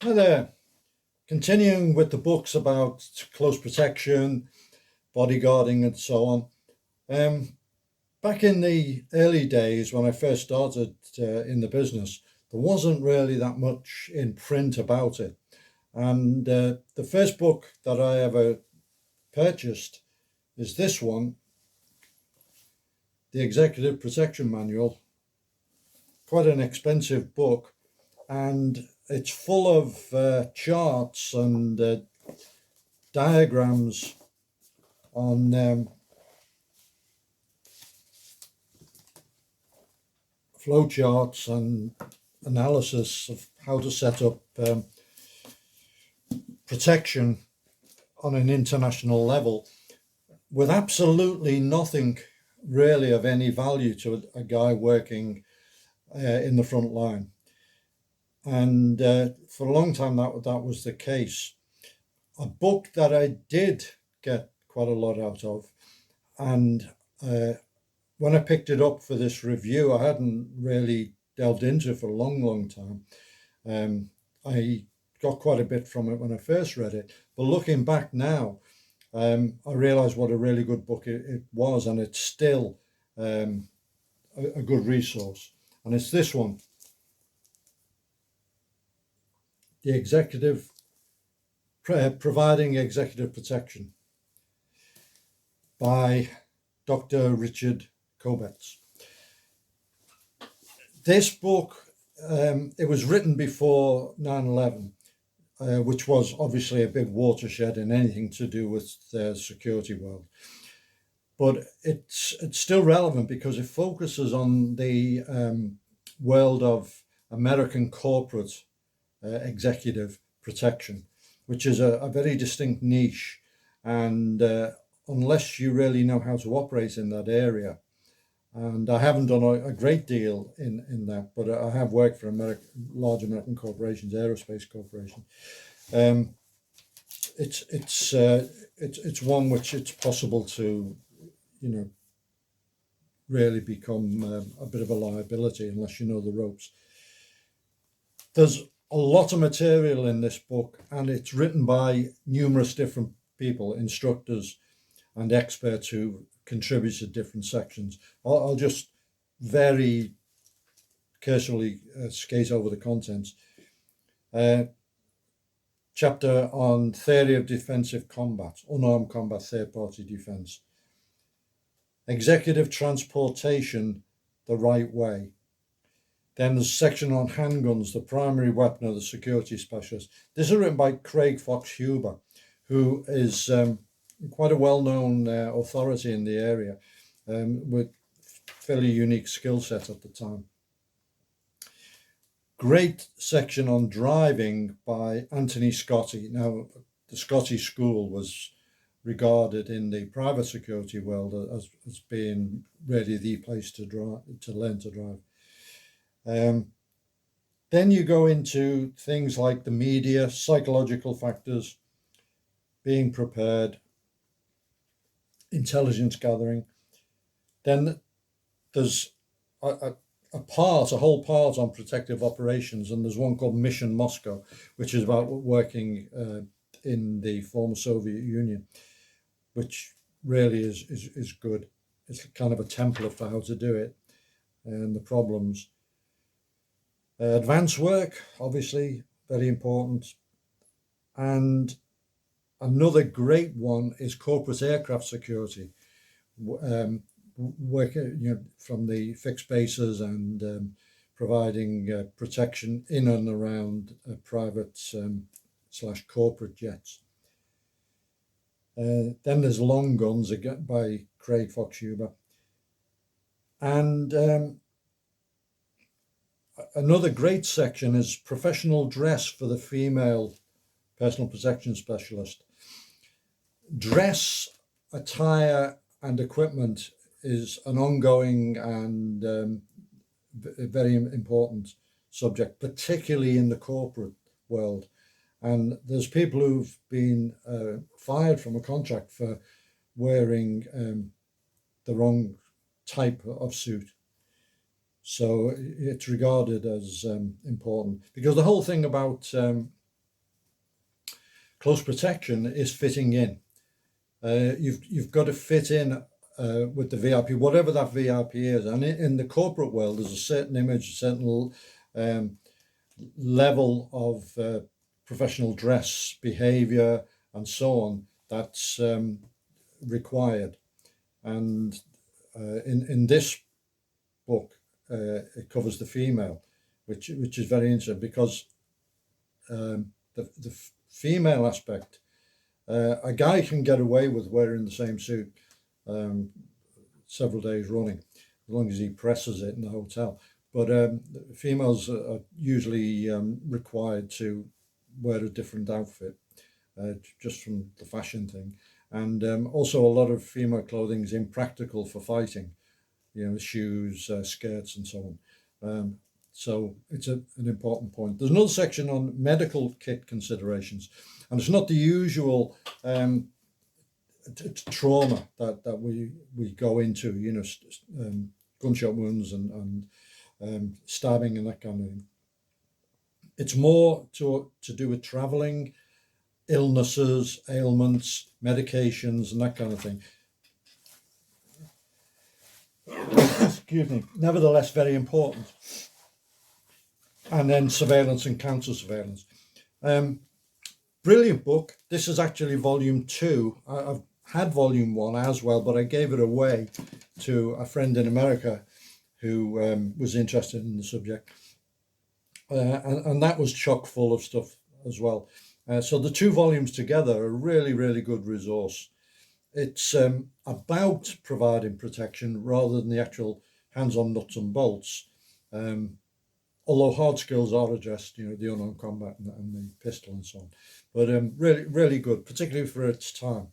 Hi there. Continuing with the books about close protection, bodyguarding, and so on. Um, Back in the early days when I first started in the business, there wasn't really that much in print about it. And the first book that I ever purchased is this one, The Executive Protection Manual. Quite an expensive book, and it's full of charts and diagrams on flowcharts and analysis of how to set up protection on an international level with absolutely nothing really of any value to a guy working in the front line. And for a long time, that was the case. A book that I did get quite a lot out of, and when I picked it up for this review, I hadn't really delved into it for a long, long time. I got quite a bit from it when I first read it, but looking back now, I realise what a really good book it was, and it's still a good resource. And it's this one, the executive providing executive protection by Dr. Richard Kobetz. This book, it was written before 9/11. Which was obviously a big watershed in anything to do with the security world. But it's still relevant because it focuses on the world of American corporate executive protection, which is a very distinct niche. And unless you really know how to operate in that area, and I haven't done a great deal in that, but I have worked for large American corporations, aerospace corporations. Um, it's one which it's possible to, you know, really become a bit of a liability unless you know the ropes. There's a lot of material in this book, and it's written by numerous different people, instructors and experts who contribute to different sections. I'll just very cursorily skate over the contents. Chapter on theory of defensive combat, unarmed combat, third party defense. Executive transportation the right way. Then there's a section on handguns, the primary weapon of the security specialist. This is written by Craig Fox Huber, who is quite a well-known authority in the area with fairly unique skill set at the time. Great section on driving by Anthony Scotti. Now, the Scotti school was regarded in the private security world as being really the place to learn to drive. Then you go into things like the media, psychological factors, being prepared, intelligence gathering. Then there's a whole part on protective operations, and there's one called Mission Moscow, which is about working in the former Soviet Union, which really is good. It's kind of a template for how to do it and the problems. Advanced work, obviously, very important. And another great one is corporate aircraft security. Working from the fixed bases and providing protection in and around private / corporate jets. Then there's long guns again by Craig Fox Huber. And another great section is professional dress for the female personal protection specialist. Dress, attire, and equipment is an ongoing and very important subject, particularly in the corporate world. And there's people who've been fired from a contract for wearing the wrong type of suit. So it's regarded as important because the whole thing about Close protection is fitting in. You've got to fit in with the VIP, whatever that VIP is. And in the corporate world, there's a certain image, a certain level of professional dress, behavior, and so on that's required. And in this book, it covers the female, which is very interesting because the female aspect, a guy can get away with wearing the same suit several days running, as long as he presses it in the hotel. But females are usually required to wear a different outfit, just from the fashion thing. And also a lot of female clothing is impractical for fighting, shoes, skirts, and so on. So it's an important point. There's another section on medical kit considerations, and it's not the usual trauma that we go into, gunshot wounds and stabbing and that kind of thing. It's more to do with traveling, illnesses, ailments, medications, and that kind of thing. Excuse me. Nevertheless, very important. And then surveillance and counter surveillance. Brilliant book. This is actually volume 2. I've had volume 1 as well, but I gave it away to a friend in America who was interested in the subject. And that was chock full of stuff as well. So the 2 volumes together are a really, really good resource. It's about providing protection rather than the actual hands-on nuts and bolts. Although hard skills are addressed, the unarmed combat and the pistol and so on. But really, really good, particularly for its time.